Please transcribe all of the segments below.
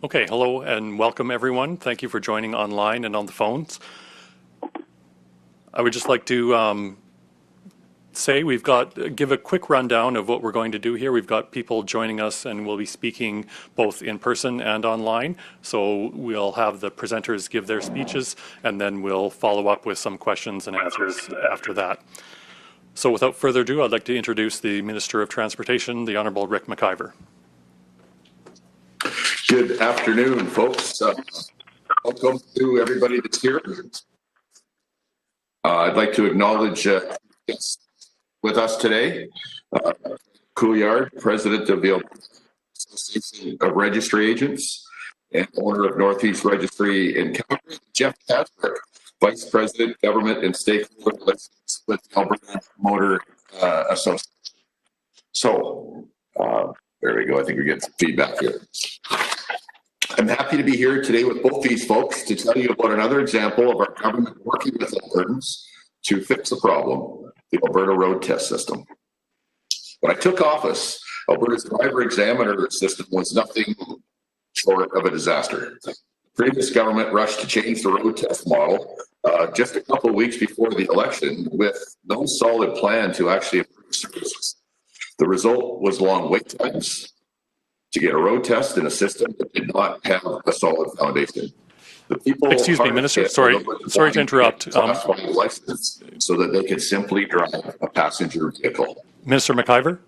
Okay, hello and welcome everyone. Thank you for joining online and on the phones. I would just like to give a quick rundown of what we're going to do here. We've got people joining us and we'll be speaking both in person and online. So we'll have the presenters give their speeches and then we'll follow up with some questions and answers after that. So without further ado, I'd like to introduce the Minister of Transportation, the Honourable Rick McIver. Good afternoon, folks. Welcome to everybody that's here. I'd like to acknowledge with us today, Couliard, President of the Alberta Association of Registry Agents and owner of Northeast Registry in Calgary, Jeff Casper, Vice President, Government and Stakeholder Relations with Alberta Motor Association. So, there we go. I think we're getting some feedback here. I'm happy to be here today with both these folks to tell you about another example of our government working with Albertans to fix a problem, the Alberta road test system. When I took office, Alberta's driver examiner system was nothing short of a disaster. The previous government rushed to change the road test model just a couple of weeks before the election with no solid plan to actually improve services. The result was long wait times to get a road test in a system that did not have a solid foundation. The people Excuse me, Minister, sorry to interrupt. License so that they could simply drive a passenger vehicle. Minister McIver,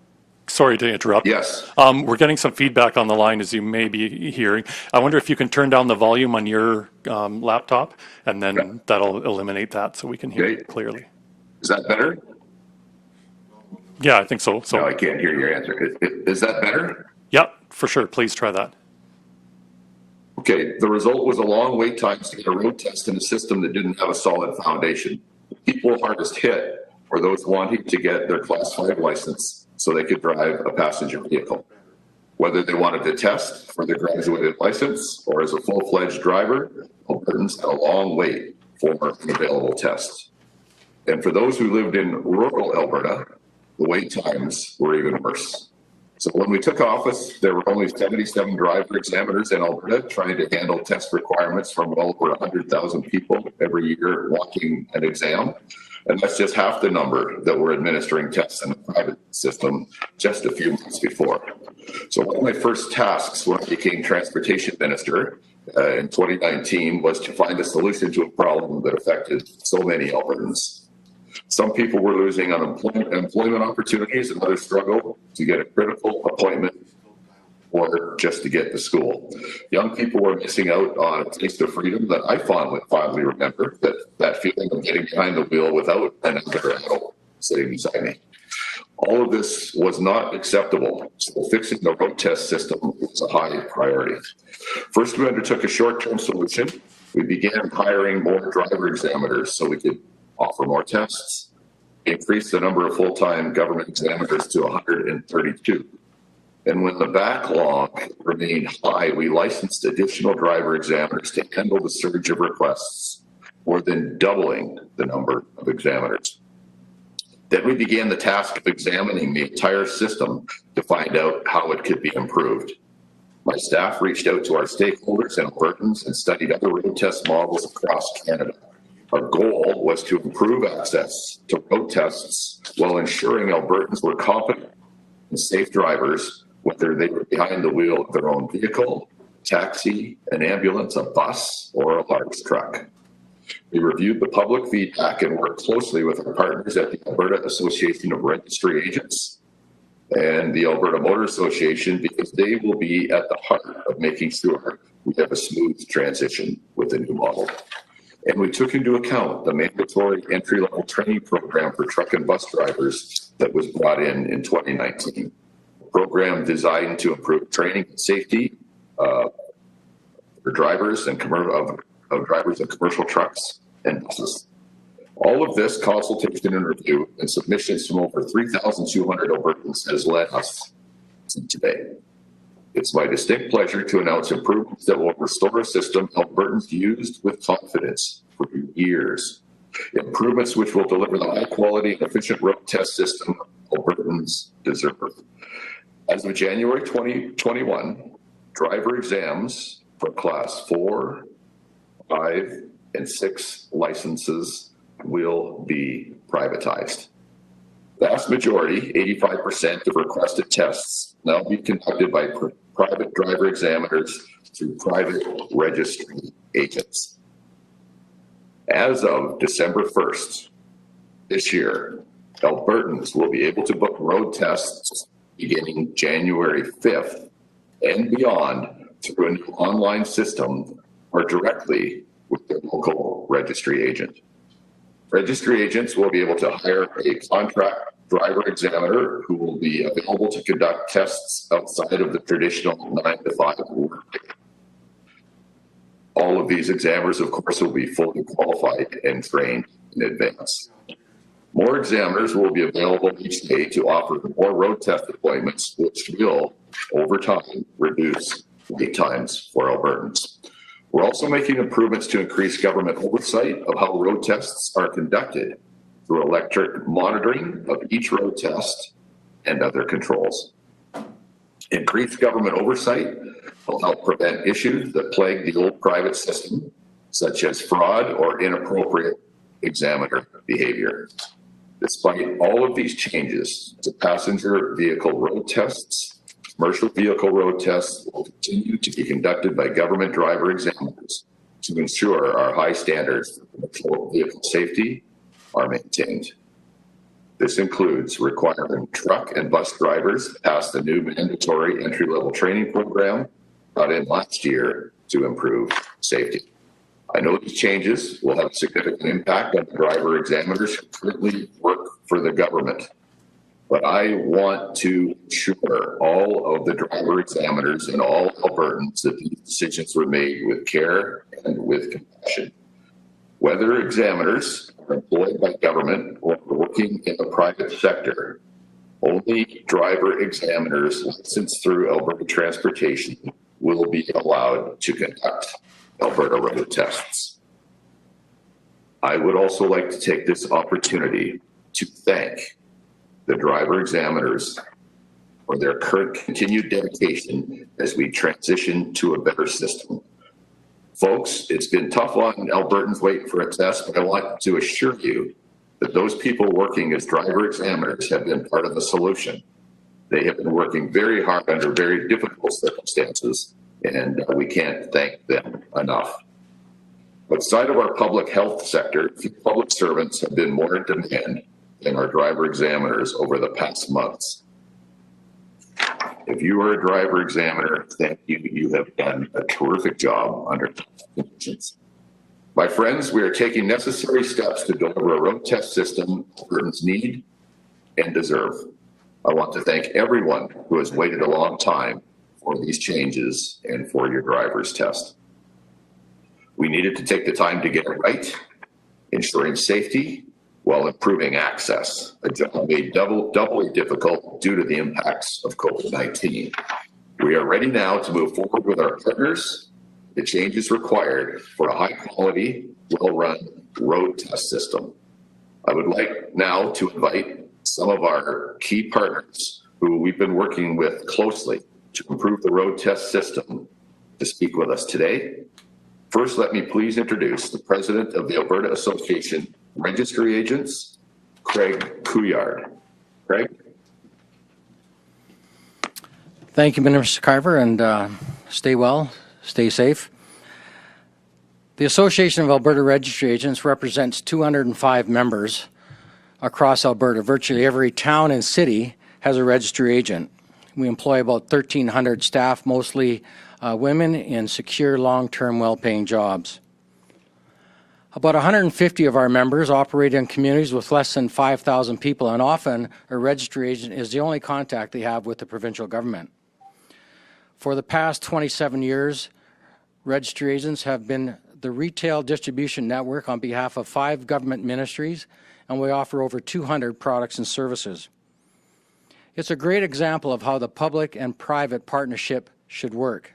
sorry to interrupt. Yes. We're getting some feedback on the line, as you may be hearing. I wonder if you can turn down the volume on your laptop, and then that'll eliminate that so we can hear it clearly. Is that better? Yeah, I think so. No, I can't hear your answer. Is that better? Yeah, for sure. Please try that. Okay, the result was a long wait times to get a road test in a system that didn't have a solid foundation. The people hardest hit were those wanting to get their Class 5 license so they could drive a passenger vehicle. Whether they wanted to test for their graduated license or as a full-fledged driver, Albertans had a long wait for an available test. And for those who lived in rural Alberta, the wait times were even worse. So when we took office, there were only 77 driver examiners in Alberta trying to handle test requirements from well over 100,000 people every year walking an exam. And that's just half the number that were administering tests in the private system just a few months before. So one of my first tasks when I became transportation minister in 2019 was to find a solution to a problem that affected so many Albertans. Some people were losing employment opportunities and others struggled to get a critical appointment or just to get to school. Young people were missing out on a taste of freedom that I fondly remember, that feeling of getting behind the wheel without an adult sitting beside me. All of this was not acceptable, so fixing the road test system was a high priority. First, we undertook a short-term solution. We began hiring more driver examiners so we could offer more tests, increase the number of full-time government examiners to 132. And when the backlog remained high, we licensed additional driver examiners to handle the surge of requests, more than doubling the number of examiners. Then we began the task of examining the entire system to find out how it could be improved. My staff reached out to our stakeholders and Albertans and studied other road test models across Canada. Our goal was to improve access to road tests while ensuring Albertans were competent and safe drivers, whether they were behind the wheel of their own vehicle, taxi, an ambulance, a bus, or a large truck. We reviewed the public feedback and worked closely with our partners at the Alberta Association of Registry Agents and the Alberta Motor Association because they will be at the heart of making sure we have a smooth transition with the new model. And we took into account the mandatory entry-level training program for truck and bus drivers that was brought in 2019. A program designed to improve training and safety for drivers and drivers of commercial trucks and buses. All of this consultation and review and submissions from over 3,200 Albertans has led us to today. It's my distinct pleasure to announce improvements that will restore a system Albertans used with confidence for years. Improvements which will deliver the high quality and efficient road test system Albertans deserve. As of January 2021, driver exams for Class 4, 5, and 6 licenses will be privatized. The vast majority, 85% of requested tests, now be conducted by private driver examiners through private registry agents. As of December 1st this year, Albertans will be able to book road tests beginning January 5th and beyond through a new online system or directly with their local registry agent. Registry agents will be able to hire a contract driver examiner who will be available to conduct tests outside of the traditional 9-to-5 workday. All of these examiners, of course, will be fully qualified and trained in advance. More examiners will be available each day to offer more road test appointments, which will, over time, reduce wait times for Albertans. We're also making improvements to increase government oversight of how road tests are conducted through electric monitoring of each road test and other controls. Increased government oversight will help prevent issues that plague the old private system, such as fraud or inappropriate examiner behavior. Despite all of these changes to passenger vehicle road tests, commercial vehicle road tests will continue to be conducted by government driver examiners to ensure our high standards for commercial vehicle safety are maintained. This includes requiring truck and bus drivers pass the new mandatory entry-level training program brought in last year to improve safety. I know these changes will have a significant impact on the driver examiners who currently work for the government, but I want to ensure all of the driver examiners and all Albertans that these decisions were made with care and with compassion. Whether examiners are employed by government or working in the private sector, only driver examiners licensed through Alberta Transportation will be allowed to conduct Alberta road tests. I would also like to take this opportunity to thank the driver examiners for their current continued dedication as we transition to a better system. Folks, it's been tough on Albertans waiting for a test, but I want to assure you that those people working as driver examiners have been part of the solution. They have been working very hard under very difficult circumstances, and we can't thank them enough. Outside of our public health sector, few public servants have been more in demand than our driver examiners over the past months. If you are a driver examiner, thank you. You have done a terrific job under conditions. My friends, we are taking necessary steps to deliver a road test system Albertans need and deserve. I want to thank everyone who has waited a long time for these changes and for your driver's test. We needed to take the time to get it right, ensuring safety while improving access, a job made doubly difficult due to the impacts of COVID-19. We are ready now to move forward with our partners. The changes required for a high-quality, well-run road test system. I would like now to invite some of our key partners who we've been working with closely to improve the road test system to speak with us today. First, let me please introduce the president of the Alberta Association Registry Agents, Craig Couliard. Craig? Thank you, Minister Carver, and stay well, stay safe. The Association of Alberta Registry Agents represents 205 members across Alberta. Virtually every town and city has a registry agent. We employ about 1,300 staff, mostly women, in secure, long-term, well-paying jobs. About 150 of our members operate in communities with less than 5,000 people, and often a registry agent is the only contact they have with the provincial government. For the past 27 years, registry agents have been the retail distribution network on behalf of 5 government ministries, and we offer over 200 products and services. It's a great example of how the public and private partnership should work.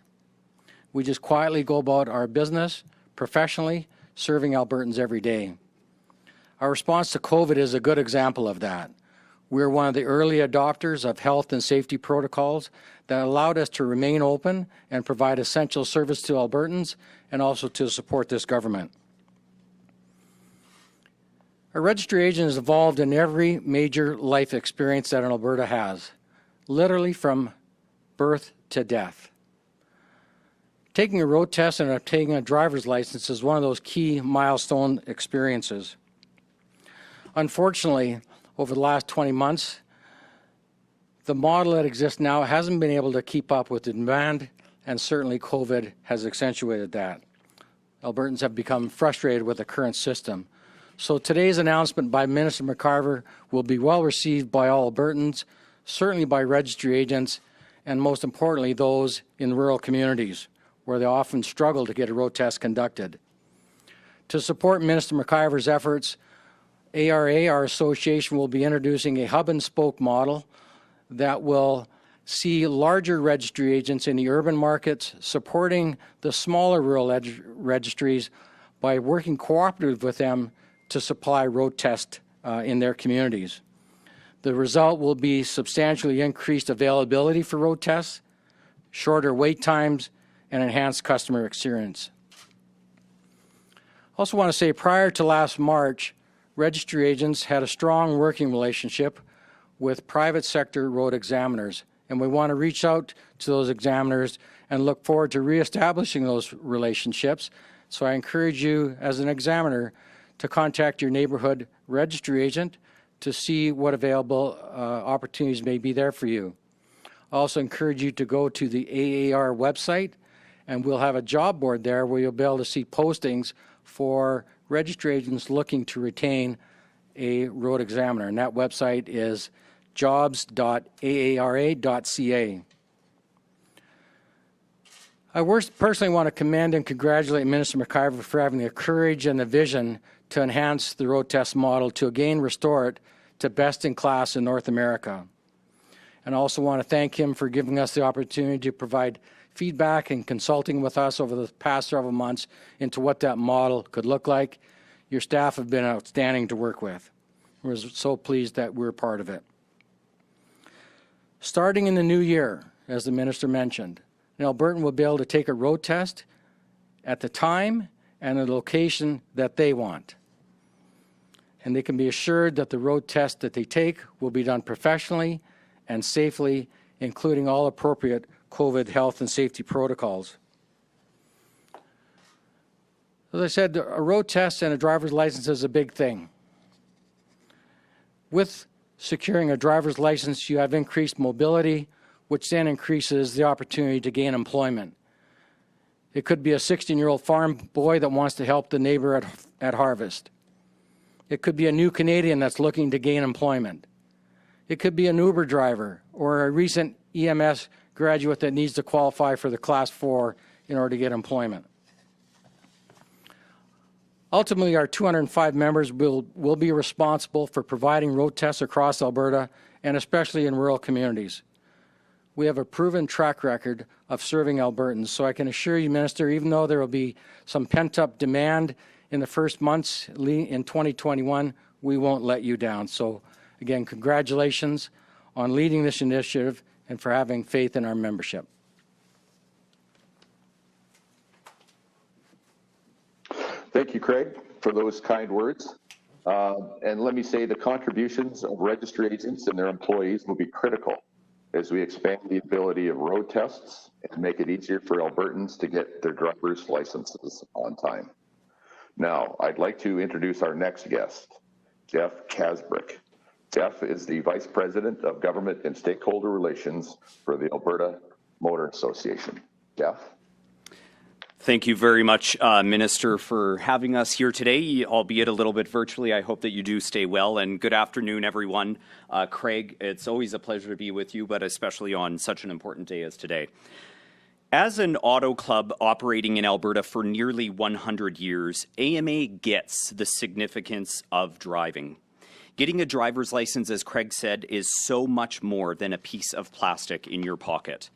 We just quietly go about our business professionally, serving Albertans every day. Our response to COVID is a good example of that. We're one of the early adopters of health and safety protocols that allowed us to remain open and provide essential service to Albertans and also to support this government. A registry agent is involved in every major life experience that an Alberta has, literally from birth to death. Taking a road test and obtaining a driver's license is one of those key milestone experiences. Unfortunately, over the last 20 months, the model that exists now hasn't been able to keep up with the demand, and certainly COVID has accentuated that. Albertans have become frustrated with the current system. So today's announcement by Minister McCarver will be well received by all Albertans, certainly by registry agents, and most importantly, those in rural communities, where they often struggle to get a road test conducted. To support Minister McCarver's efforts, ARA, our association, will be introducing a hub-and-spoke model that will see larger registry agents in the urban markets supporting the smaller rural registries by working cooperatively with them to supply road tests in their communities. The result will be substantially increased availability for road tests, shorter wait times, and enhanced customer experience. I also want to say, prior to last March, registry agents had a strong working relationship with private sector road examiners, and we want to reach out to those examiners and look forward to reestablishing those relationships. So I encourage you, as an examiner, to contact your neighborhood registry agent to see what available opportunities may be there for you. I also encourage you to go to the AAR website, and we'll have a job board there where you'll be able to see postings for registry agents looking to retain a road examiner. And that website is jobs.aara.ca. I personally want to commend and congratulate Minister McCarver for having the courage and the vision to enhance the road test model to again restore it to best in class in North America. And I also want to thank him for giving us the opportunity to provide feedback and consulting with us over the past several months into what that model could look like. Your staff have been outstanding to work with. We're so pleased that we're part of it. Starting in the new year, as the minister mentioned, an Albertan will be able to take a road test at the time and the location that they want. And they can be assured that the road test that they take will be done professionally and safely, including all appropriate COVID health and safety protocols. As I said, a road test and a driver's license is a big thing. With securing a driver's license, you have increased mobility, which then increases the opportunity to gain employment. It could be a 16-year-old farm boy that wants to help the neighbor at harvest. It could be a new Canadian that's looking to gain employment. It could be an Uber driver or a recent EMS graduate that needs to qualify for the Class 4 in order to get employment. Ultimately, our 205 members will be responsible for providing road tests across Alberta and especially in rural communities. We have a proven track record of serving Albertans, so I can assure you, Minister, even though there will be some pent-up demand in the first months in 2021, we won't let you down. So again, congratulations on leading this initiative and for having faith in our membership. Thank you, Craig, for those kind words. And let me say the contributions of registry agents and their employees will be critical as we expand the ability of road tests and make it easier for Albertans to get their driver's licenses on time. Now, I'd like to introduce our next guest, Jeff Kasbrick. Jeff is the Vice President of Government and Stakeholder Relations for the Alberta Motor Association. Jeff? Thank you very much, Minister, for having us here today, albeit a little bit virtually. I hope that you do stay well, and good afternoon, everyone. Craig, it's always a pleasure to be with you, but especially on such an important day as today. As an auto club operating in Alberta for nearly 100 years, AMA gets the significance of driving. Getting a driver's license, as Craig said, is so much more than a piece of plastic in your pocket.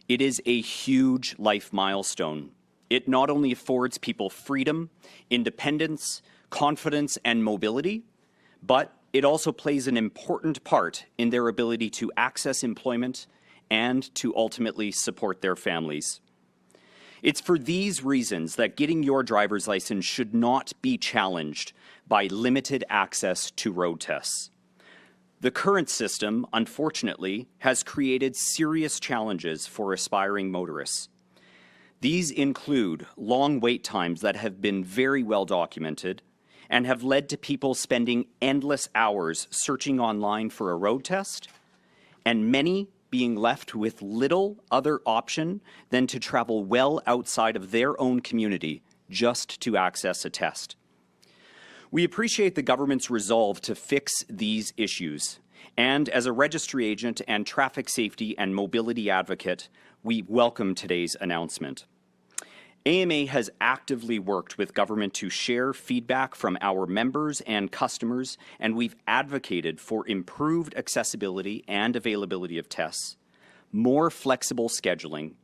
It is a huge life milestone. It not only affords people freedom, independence, confidence, and mobility, but it also plays an important part in their ability to access employment and to ultimately support their families. It's for these reasons that getting your driver's license should not be challenged by limited access to road tests. The current system, unfortunately, has created serious challenges for aspiring motorists. These include long wait times that have been very well documented and have led to people spending endless hours searching online for a road test, and many being left with little other option than to travel well outside of their own community just to access a test. We appreciate the government's resolve to fix these issues, and as a registry agent and traffic safety and mobility advocate, we welcome today's announcement. AMA has actively worked with government to share feedback from our members and customers, and we've advocated for improved accessibility and availability of tests, more flexible scheduling,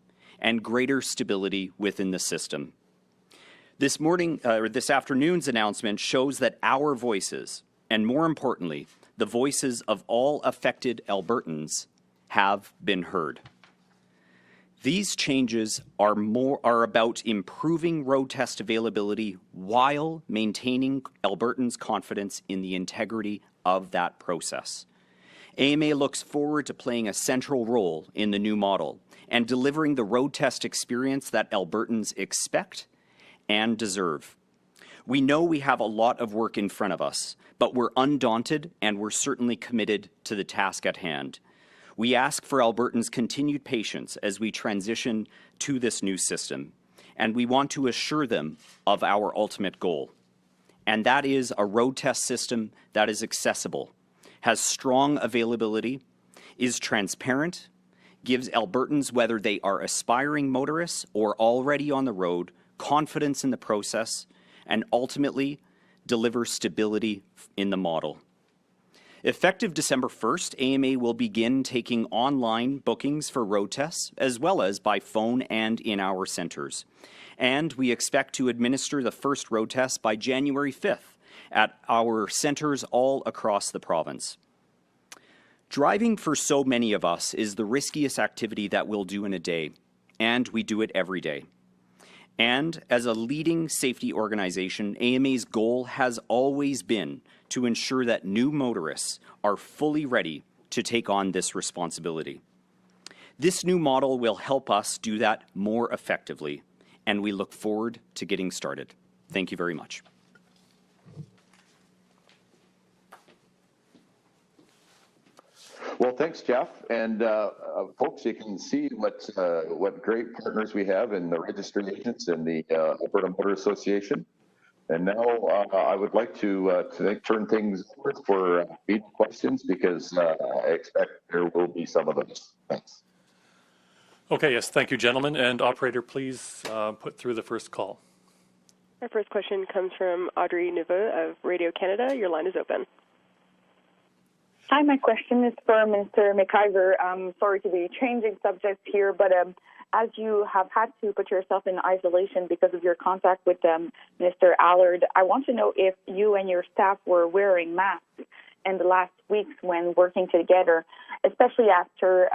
and greater stability within the system. This afternoon's announcement shows that our voices, and more importantly, the voices of all affected Albertans, have been heard. These changes are about improving road test availability while maintaining Albertans' confidence in the integrity of that process. AMA looks forward to playing a central role in the new model and delivering the road test experience that Albertans expect and deserve. We know we have a lot of work in front of us, but we're undaunted and we're certainly committed to the task at hand. We ask for Albertans' continued patience as we transition to this new system, and we want to assure them of our ultimate goal, and that is a road test system that is accessible, has strong availability, is transparent, gives Albertans, whether they are aspiring motorists or already on the road, confidence in the process, and ultimately delivers stability in the model. Effective December 1st, AMA will begin taking online bookings for road tests, as well as by phone and in our centres. And we expect to administer the first road test by January 5th at our centres all across the province. Driving for so many of us is the riskiest activity that we'll do in a day, and we do it every day. And as a leading safety organization, AMA's goal has always been to ensure that new motorists are fully ready to take on this responsibility. This new model will help us do that more effectively, and we look forward to getting started. Thank you very much. Well, thanks, Jeff. And folks, you can see what great partners we have in the registry agents and the Alberta Motor Association. And now I would like to turn things over for meeting questions, because I expect there will be some of those. Thanks. Okay, yes, thank you, gentlemen. And operator, please put through the first call. Our first question comes from Audrey Neveu of Radio Canada. Your line is open. Hi, my question is for Minister McIver. I'm sorry to be changing subjects here, but as you have had to put yourself in isolation because of your contact with Mr. Couliard, I want to know if you and your staff were wearing masks in the last weeks when working together, especially after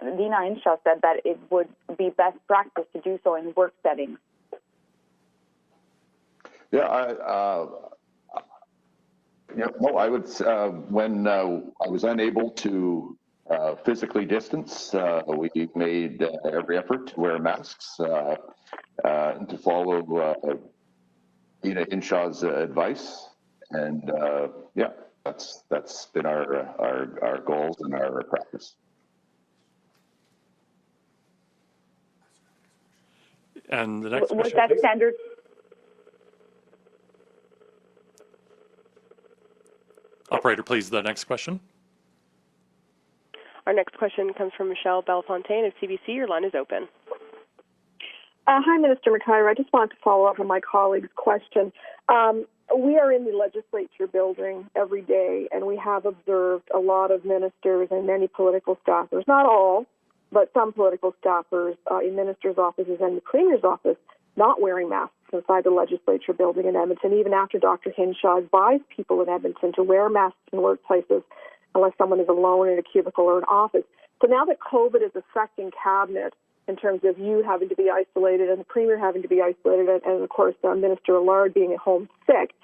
Dina Inshaw said that it would be best practice to do so in work settings. I would, when I was unable to physically distance, we made every effort to wear masks and to follow Dina Inshaw's advice. And that's been our goals and our practice. And the next question, was that please. standard? Operator, please, the next question. Our next question comes from Michelle Bellefontaine of CBC. Your line is open. Hi, Minister McIver. I just wanted to follow up on my colleague's question. We are in the legislature building every day, and we have observed a lot of ministers and many political staffers, not all, but some political staffers in ministers' offices and the Premier's office not wearing masks inside the legislature building in Edmonton, even after Dr. Hinshaw advised people in Edmonton to wear masks in workplaces unless someone is alone in a cubicle or an office. So now that COVID is affecting cabinet in terms of you having to be isolated and the Premier having to be isolated and of course, Minister Couliard being at home sick,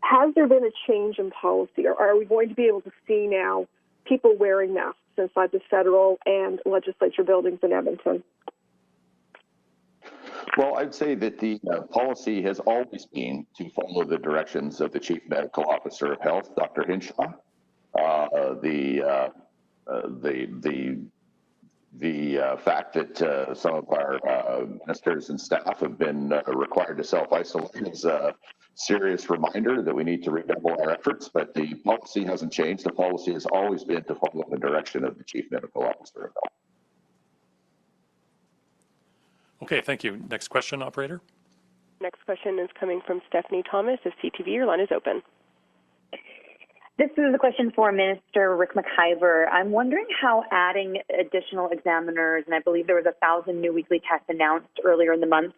has there been a change in policy, or are we going to be able to see now people wearing masks inside the federal and legislature buildings in Edmonton? Well, I'd say that the policy has always been to follow the directions of the Chief Medical Officer of Health, Dr. Hinshaw. The fact that some of our ministers and staff have been required to self-isolate is a serious reminder that we need to redouble our efforts, but the policy hasn't changed. The policy has always been to follow the direction of the Chief Medical Officer of Health. Okay, thank you. Next question, operator. Next question is coming from Stephanie Thomas of CTV. Your line is open. This is a question for Minister Rick McIver. I'm wondering how adding additional examiners, and I believe there was 1,000 new weekly tests announced earlier in the month,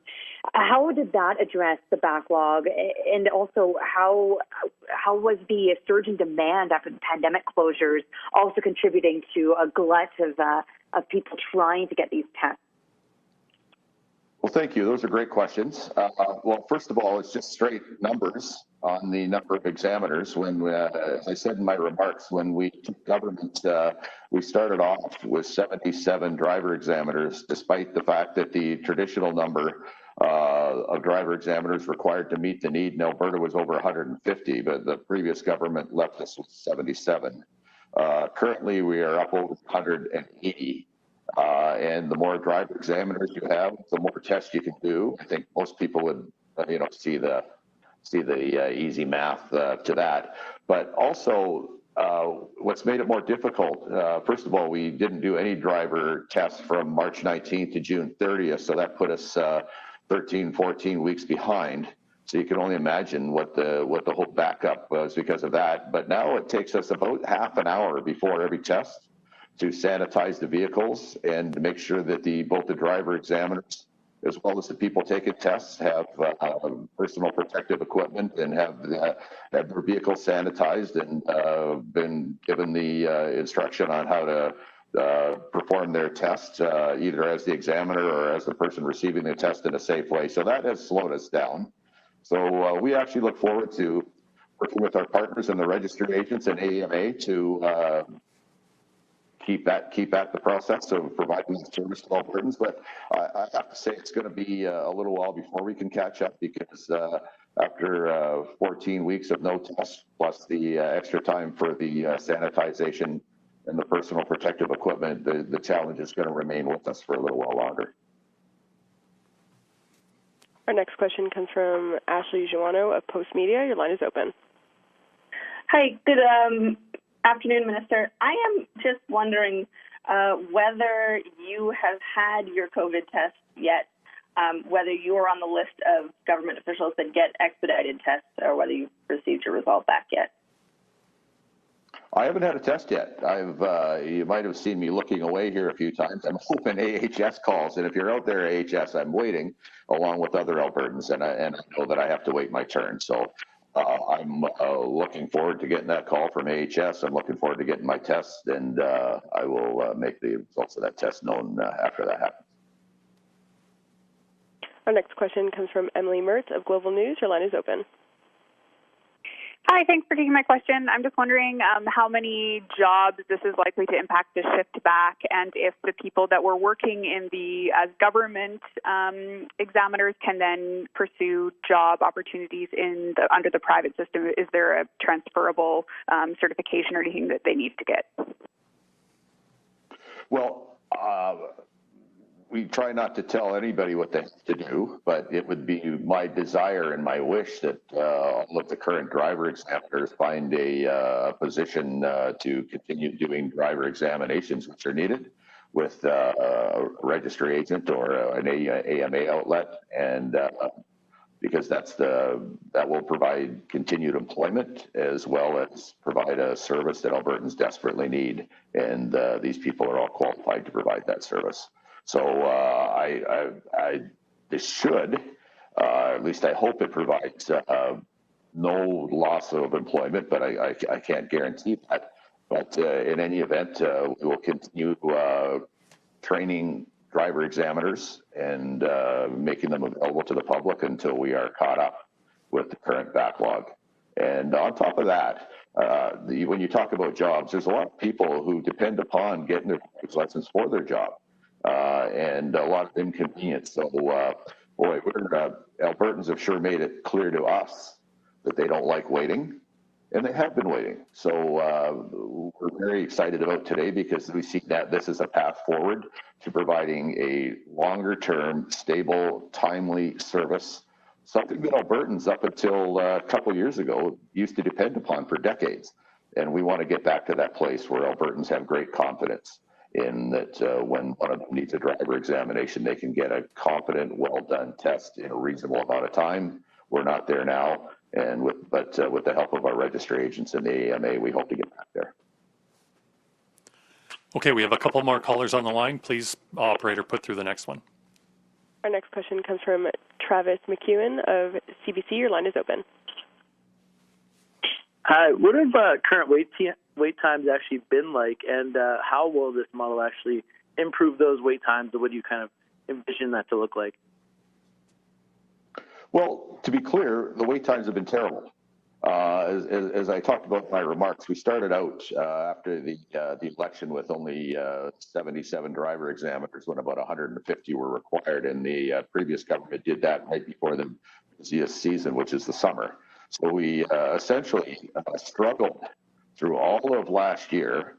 how did that address the backlog? And also, how was the surge in demand after the pandemic closures also contributing to a glut of people trying to get these tests? Well, thank you. Those are great questions. Well, first of all, it's just straight numbers on the number of examiners. When, as I said in my remarks, when we took government, we started off with 77 driver examiners, despite the fact that the traditional number of driver examiners required to meet the need in Alberta was over 150, but the previous government left us with 77. Currently, we are up over 180. And the more driver examiners you have, the more tests you can do. I think most people would, see the easy math to that. But also, what's made it more difficult, first of all, we didn't do any driver tests from March 19th to June 30th, so that put us 13, 14 weeks behind. So you can only imagine what the whole backup was because of that. But now it takes us about half an hour before every test to sanitize the vehicles and to make sure that both the driver examiners as well as the people taking tests have personal protective equipment and have their vehicles sanitized and been given the instruction on how to perform their test, either as the examiner or as the person receiving the test in a safe way. So that has slowed us down. So we actually look forward to working with our partners and the registry agents and AMA to keep at the process of providing the service to Albertans. But I have to say it's going to be a little while before we can catch up because after 14 weeks of no tests, plus the extra time for the sanitization and the personal protective equipment, the challenge is going to remain with us for a little while longer. Our next question comes from Ashley Joanno of Post Media. Your line is open. Hi, good afternoon, Minister. I am just wondering whether you have had your COVID test yet, whether you're on the list of government officials that get expedited tests, or whether you've received your result back yet. I haven't had a test yet. You might have seen me looking away here a few times. I'm hoping AHS calls, and if you're out there, AHS, I'm waiting along with other Albertans, and I know that I have to wait my turn. So I'm looking forward to getting that call from AHS. I'm looking forward to getting my test, and I will make the results of that test known after that happens. Our next question comes from Emily Mertz of Global News. Your line is open. Hi, thanks for taking my question. I'm just wondering how many jobs this is likely to impact the shift back, and if the people that were working as government examiners can then pursue job opportunities under the private system. Is there a transferable certification or anything that they need to get? Well, we try not to tell anybody what they have to do, but it would be my desire and my wish that all of the current driver examiners find a position to continue doing driver examinations, which are needed with a registry agent or an AMA outlet, and because that will provide continued employment as well as provide a service that Albertans desperately need, and these people are all qualified to provide that service. So this should At least I hope it provides no loss of employment, but I can't guarantee that. But in any event, we will continue training driver examiners and making them available to the public until we are caught up with the current backlog. And on top of that, when you talk about jobs, there's a lot of people who depend upon getting their driver's license for their job, and a lot of inconvenience. So, boy, Albertans have sure made it clear to us that they don't like waiting, and they have been waiting. So we're very excited about today because we see that this is a path forward to providing a longer-term, stable, timely service, something that Albertans up until a couple of years ago used to depend upon for decades. And we want to get back to that place where Albertans have great confidence in that when one of them needs a driver examination, they can get a competent, well-done test in a reasonable amount of time. We're not there now, and with the help of our registry agents and the AMA, we hope to get back there. Okay, we have a couple more callers on the line. Please, operator, put through the next one. Our next question comes from Travis McEwen of CBC. Your line is open. Hi. What have current wait times actually been like, and how will this model actually improve those wait times, or what do you kind of envision that to look like? Well, to be clear, the wait times have been terrible. As I talked about in my remarks, we started out after the election with only 77 driver examiners when about 150 were required, and the previous government did that right before the busiest season, which is the summer. So we essentially struggled through all of last year,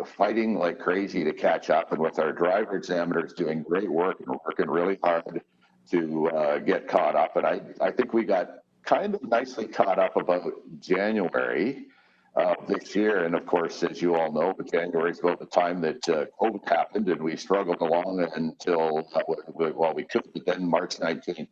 fighting like crazy to catch up, and with our driver examiners doing great work and working really hard to get caught up. And I think we got kind of nicely caught up about January this year. And of course, as you all know, January is about the time that COVID happened, and we struggled along until, well, we could, but then March 19th,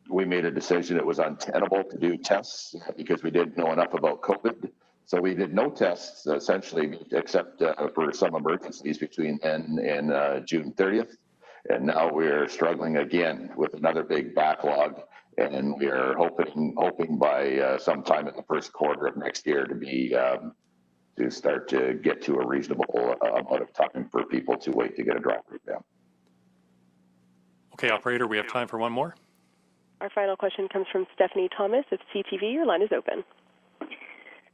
we made a decision it was untenable to do tests because we didn't know enough about COVID. So we did no tests, essentially, except for some emergencies between then and June 30th. And now we're struggling again with another big backlog. And we are hoping by sometime in the first quarter of next year to be to start to get to a reasonable amount of time for people to wait to get a driver exam. Okay, operator, we have time for one more. Our final question comes from Stephanie Thomas of CTV. Your line is open.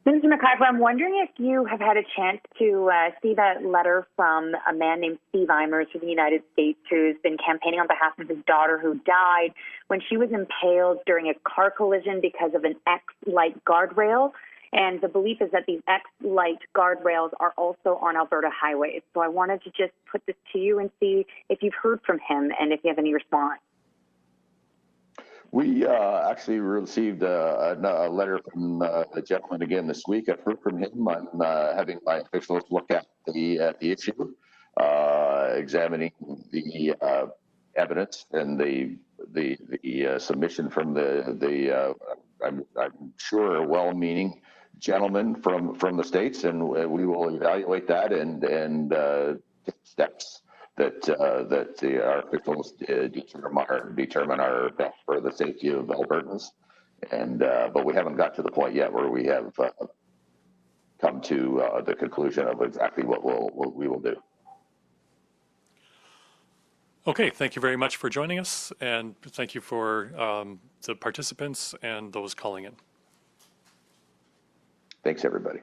Mr. McIver, I'm wondering if you have had a chance to see that letter from a man named Steve Eimers from the United States who's been campaigning on behalf of his daughter who died when she was impaled during a car collision because of an X-light guardrail. And the belief is that these X-light guardrails are also on Alberta highways. So I wanted to just put this to you and see if you've heard from him and if you have any response. We actually received a letter from the gentleman again this week. I've heard from him. I'm having my officials look at the issue, examining the evidence and the submission from I'm sure well-meaning gentleman from the States, and we will evaluate that and take steps that our officials determine are best for the safety of Albertans, and but we haven't got to the point yet where we have come to the conclusion of exactly what we will do. Okay, thank you very much for joining us, and thank you for the participants and those calling in. Thanks, everybody.